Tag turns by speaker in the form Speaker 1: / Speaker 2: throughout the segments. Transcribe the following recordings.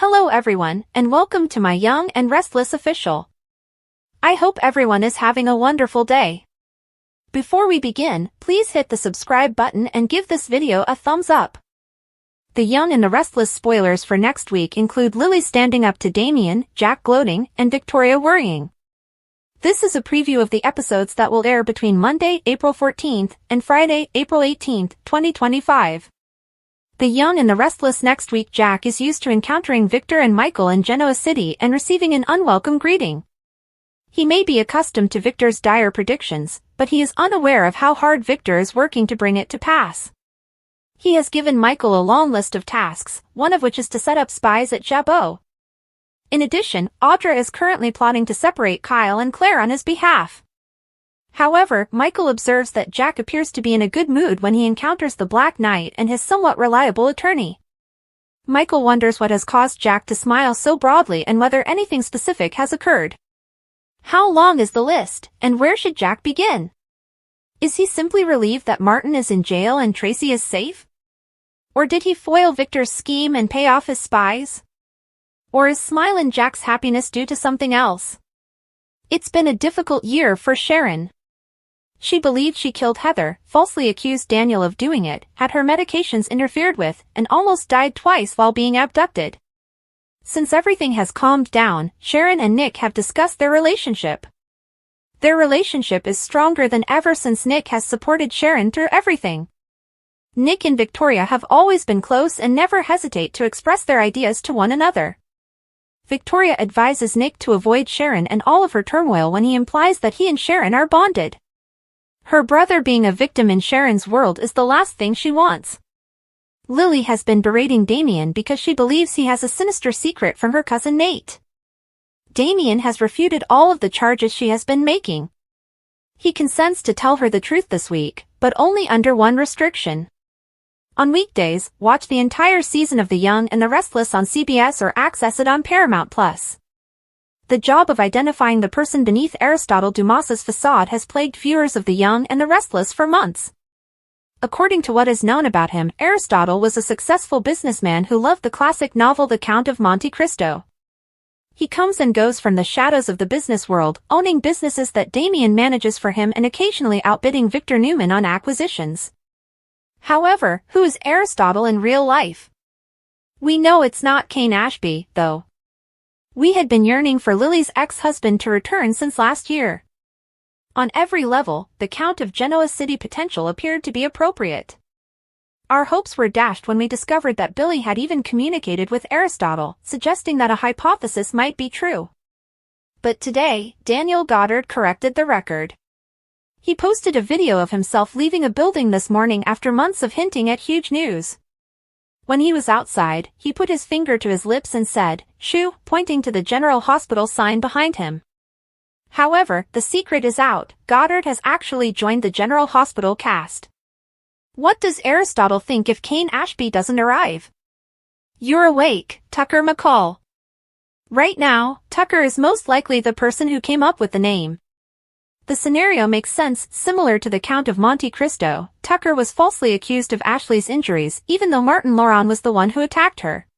Speaker 1: Hello everyone, and welcome to my Young and Restless official. I hope everyone is having a wonderful day. Before we begin, please hit the subscribe button and give this video a thumbs up. The Young and the Restless spoilers for next week include Lily standing up to Damian, Jack gloating, and Victoria worrying. This is a preview of the episodes that will air between Monday, April 14th, and Friday, April 18th, 2025. The Young and the Restless next week. Jack is used to encountering Victor and Michael in Genoa City and receiving an unwelcome greeting. He may be accustomed to Victor's dire predictions, but he is unaware of how hard Victor is working to bring it to pass. He has given Michael a long list of tasks, one of which is to set up spies at Jabot. In addition, Audra is currently plotting to separate Kyle and Claire on his behalf. However, Michael observes that Jack appears to be in a good mood when he encounters the Black Knight and his somewhat reliable attorney. Michael wonders what has caused Jack to smile so broadly and whether anything specific has occurred. How long is the list, and where should Jack begin? Is he simply relieved that Martin is in jail and Tracy is safe? Or did he foil Victor's scheme and pay off his spies? Or is Smile and Jack's happiness due to something else? It's been a difficult year for Sharon. She believed she killed Heather, falsely accused Daniel of doing it, had her medications interfered with, and almost died twice while being abducted. Since everything has calmed down, Sharon and Nick have discussed their relationship. Their relationship is stronger than ever since Nick has supported Sharon through everything. Nick and Victoria have always been close and never hesitate to express their ideas to one another. Victoria advises Nick to avoid Sharon and all of her turmoil when he implies that he and Sharon are bonded. Her brother being a victim in Sharon's world is the last thing she wants. Lily has been berating Damian because she believes he has a sinister secret from her cousin Nate. Damian has refuted all of the charges she has been making. He consents to tell her the truth this week, but only under one restriction. On weekdays, watch the entire season of The Young and the Restless on CBS or access it on Paramount+. The job of identifying the person beneath Aristotle Dumas's facade has plagued viewers of The Young and the Restless for months. According to what is known about him, Aristotle was a successful businessman who loved the classic novel The Count of Monte Cristo. He comes and goes from the shadows of the business world, owning businesses that Damian manages for him and occasionally outbidding Victor Newman on acquisitions. However, who is Aristotle in real life? We know it's not Cain Ashby, though. We had been yearning for Lily's ex-husband to return since last year. On every level, the Count of Genoa City potential appeared to be appropriate. Our hopes were dashed when we discovered that Billy had even communicated with Aristotle, suggesting that a hypothesis might be true. But today, Daniel Goddard corrected the record. He posted a video of himself leaving a building this morning after months of hinting at huge news. When he was outside, he put his finger to his lips and said, "Shoo," pointing to the General Hospital sign behind him. However, the secret is out. Goddard has actually joined the General Hospital cast. What does Aristotle think if Cain Ashby doesn't arrive? You're awake, Tucker McCall. Right now, Tucker is most likely the person who came up with the name. The scenario makes sense. Similar to the Count of Monte Cristo, Tucker was falsely accused of Ashley's injuries even though Martin Laurent was the one who attacked her.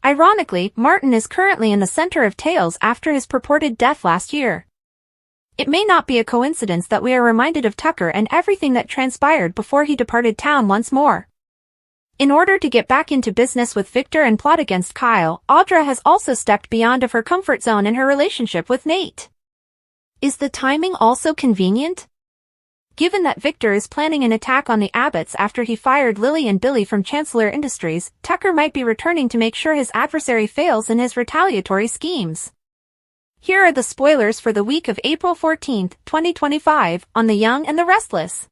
Speaker 1: Ironically, Martin is currently in the center of tales after his purported death last year. It may not be a coincidence that we are reminded of Tucker and everything that transpired before he departed town once more. In order to get back into business with Victor and plot against Kyle, Audra has also stepped beyond of her comfort zone in her relationship with Nate. Is the timing also convenient? Given that Victor is planning an attack on the Abbotts after he fired Lily and Billy from Chancellor Industries, Tucker might be returning to make sure his adversary fails in his retaliatory schemes. Here are the spoilers for the week of April 14th, 2025, on The Young and the Restless.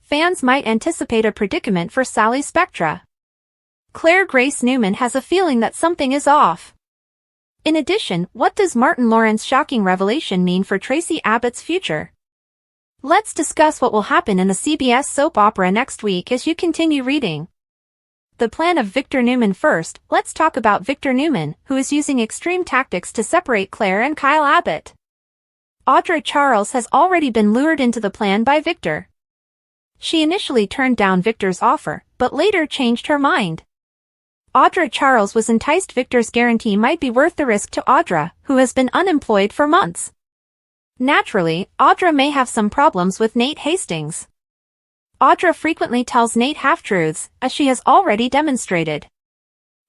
Speaker 1: Fans might anticipate a predicament for Sally Spectra. Claire Grace Newman has a feeling that something is off. In addition, what does Martin Laurent's shocking revelation mean for Tracy Abbott's future? Let's discuss what will happen in the CBS soap opera next week as you continue reading. The plan of Victor Newman. First, let's talk about Victor Newman, who is using extreme tactics to separate Claire and Kyle Abbott. Audra Charles has already been lured into the plan by Victor. She initially turned down Victor's offer, but later changed her mind. Audra Charles was enticed. Victor's guarantee might be worth the risk to Audra, who has been unemployed for months. Naturally, Audra may have some problems with Nate Hastings. Audra frequently tells Nate half-truths, as she has already demonstrated.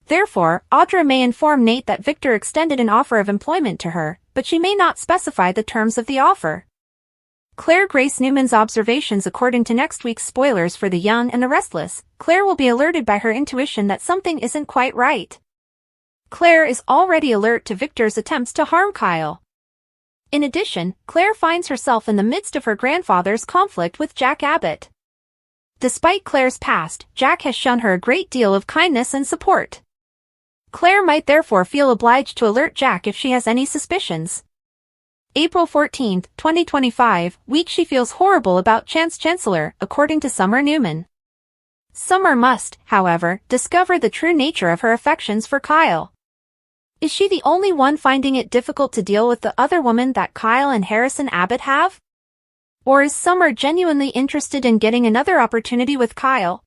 Speaker 1: Therefore, Audra may inform Nate that Victor extended an offer of employment to her, but she may not specify the terms of the offer. Claire Grace Newman's observations. According to next week's spoilers for The Young and the Restless, Claire will be alerted by her intuition that something isn't quite right. Claire is already alert to Victor's attempts to harm Kyle. In addition, Claire finds herself in the midst of her grandfather's conflict with Jack Abbott. Despite Claire's past, Jack has shown her a great deal of kindness and support. Claire might therefore feel obliged to alert Jack if she has any suspicions. April 14, 2025, week. She feels horrible about Chance Chancellor, according to Summer Newman. Summer must, however, discover the true nature of her affections for Kyle. Is she the only one finding it difficult to deal with the other woman that Kyle and Harrison Abbott have? Or is Summer genuinely interested in getting another opportunity with Kyle?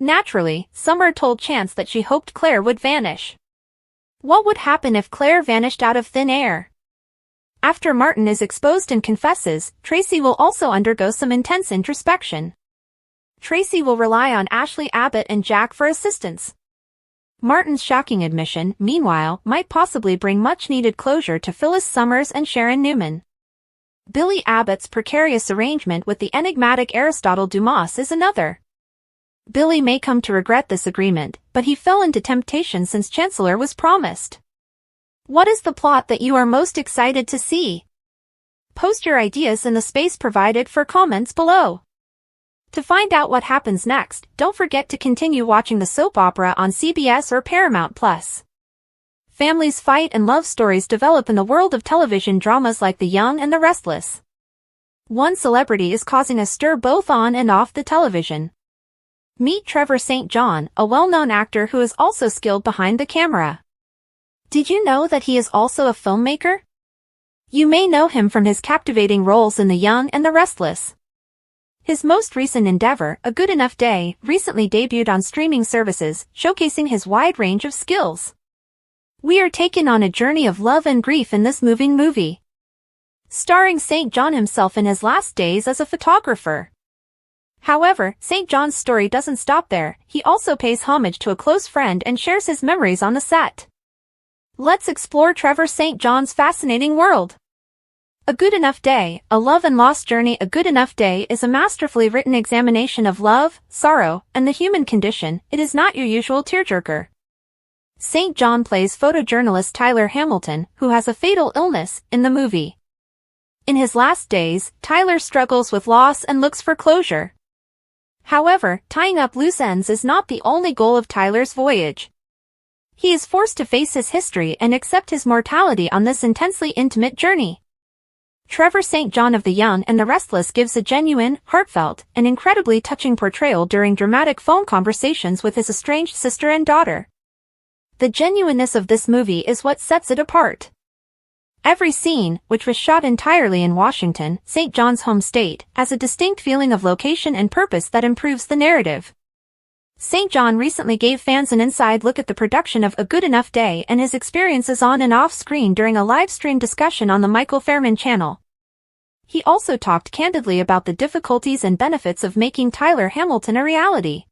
Speaker 1: Naturally, Summer told Chance that she hoped Claire would vanish. What would happen if Claire vanished out of thin air? After Martin is exposed and confesses, Tracy will also undergo some intense introspection. Tracy will rely on Ashley Abbott and Jack for assistance. Martin's shocking admission, meanwhile, might possibly bring much-needed closure to Phyllis Summers and Sharon Newman. Billy Abbott's precarious arrangement with the enigmatic Aristotle Dumas is another. Billy may come to regret this agreement, but he fell into temptation since Chancellor was promised. What is the plot that you are most excited to see? Post your ideas in the space provided for comments below. To find out what happens next, don't forget to continue watching the soap opera on CBS or Paramount+. Families fight and love stories develop in the world of television dramas like The Young and the Restless. One celebrity is causing a stir both on and off the television. Meet Trevor St. John, a well-known actor who is also skilled behind the camera. Did you know that he is also a filmmaker? You may know him from his captivating roles in The Young and the Restless. His most recent endeavor, A Good Enough Day, recently debuted on streaming services, showcasing his wide range of skills. We are taken on a journey of love and grief in this moving movie, starring St. John himself in his last days as a photographer. However, St. John's story doesn't stop there. He also pays homage to a close friend and shares his memories on the set. Let's explore Trevor St. John's fascinating world. A Good Enough Day, A Love and Loss Journey. A Good Enough Day is a masterfully written examination of love, sorrow, and the human condition. It is not your usual tearjerker. St. John plays photojournalist Tyler Hamilton, who has a fatal illness, in the movie. In his last days, Tyler struggles with loss and looks for closure. However, tying up loose ends is not the only goal of Tyler's voyage. He is forced to face his history and accept his mortality on this intensely intimate journey. Trevor St. John of The Young and the Restless gives a genuine, heartfelt, and incredibly touching portrayal during dramatic phone conversations with his estranged sister and daughter. The genuineness of this movie is what sets it apart. Every scene, which was shot entirely in Washington, St. John's home state, has a distinct feeling of location and purpose that improves the narrative. St. John recently gave fans an inside look at the production of A Good Enough Day and his experiences on and off screen during a live-stream discussion on the Michael Fairman channel. He also talked candidly about the difficulties and benefits of making Tyler Hamilton a reality.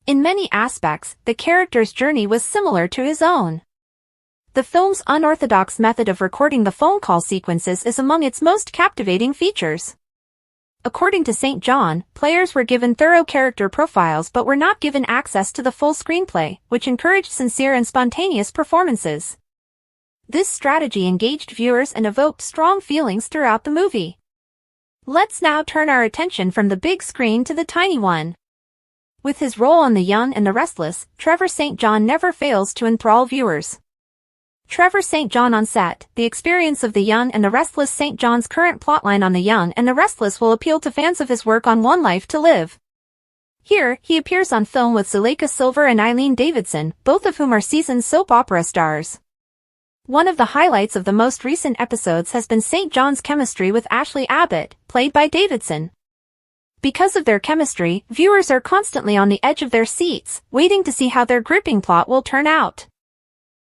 Speaker 1: In many aspects, the character's journey was similar to his own. The film's unorthodox method of recording the phone call sequences is among its most captivating features. According to St. John, players were given thorough character profiles but were not given access to the full screenplay, which encouraged sincere and spontaneous performances. This strategy engaged viewers and evoked strong feelings throughout the movie. Let's now turn our attention from the big screen to the tiny one. With his role on The Young and the Restless, Trevor St. John never fails to enthrall viewers. Trevor St. John on set, the experience of The Young and the Restless. St. John's current plotline on The Young and the Restless will appeal to fans of his work on One Life to Live. Here, he appears on film with Zuleika Silver and Eileen Davidson, both of whom are seasoned soap opera stars. One of the highlights of the most recent episodes has been St. John's chemistry with Ashley Abbott, played by Davidson. Because of their chemistry, viewers are constantly on the edge of their seats, waiting to see how their gripping plot will turn out.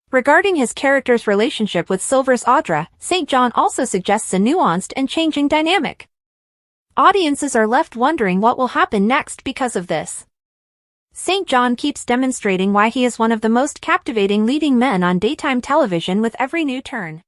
Speaker 1: Regarding his character's relationship with Silver's Audra, St. John also suggests a nuanced and changing dynamic. Audiences are left wondering what will happen next because of this. St. John keeps demonstrating why he is one of the most captivating leading men on daytime television with every new turn.